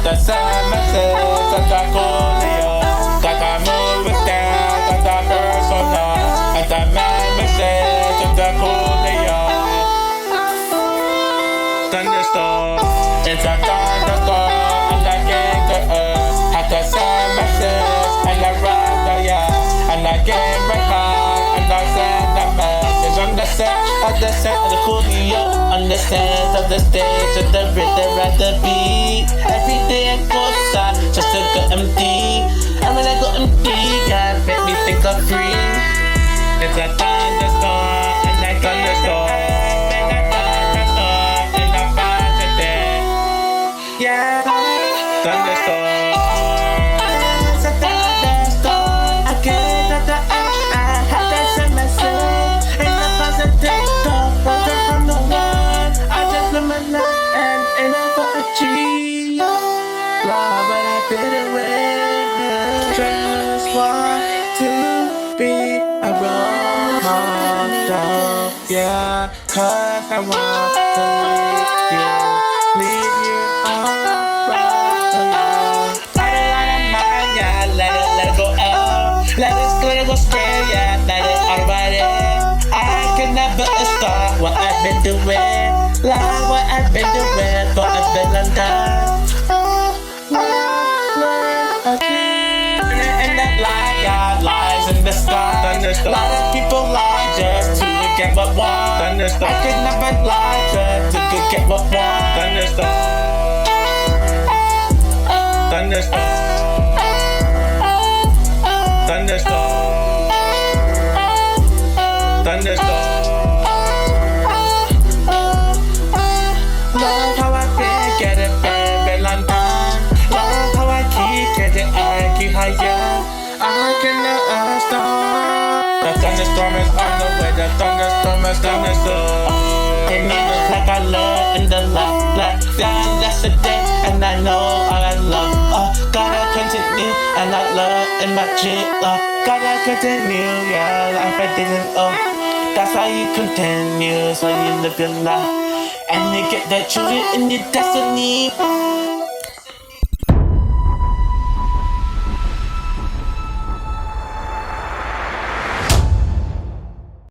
to send message to the coolio. That I move with down to the personal. And the message to the coolio. Thunderstorm, it's a thunderstorm. And I get the earth. Had to send message and I ride the yeah. And I get back home and I send the message on the set of the coolio. On the set of the stage of the rhythm at the beat. Every day I go outside just to go empty. And when I go empty, God make me think I'm free. It's a thunderstorm and I thunderstorm. And a thunderstorm and I find it there. Yeah, thunderstorm. It's a thunderstorm. I get that the I had that same message. And the positive thought wasn't from the one. I just live my life and never achieve love, but I feel away. Just want to be a role model, yeah. 'Cause I want to leave you alright alone. I don't wanna mind, yeah. Let it go out. Let it go straight, yeah. Let it alright. I can never stop what I've been doing. Like what I've been doing for a very long time. And that lie, yeah, lies in the sky. Thunderstorm. A lot of people lie just to get what want. Thunderstorm. I could never lie just to get what want. Thunderstorm. Thunderstorm. Thunderstorm. Thunderstorm. Love how I feel, get it very long time. Love how I keep getting higher. I cannot stop. The thunderstorm is on the way. The thunderstorm is thunderstorm. It means like I love in the light, like that's the day, and I know all I love. Gotta continue, and I love in my cheek. Gotta continue, yeah, life I didn't owe. That's why you continue, so you live your life. And you get that truly in your destiny.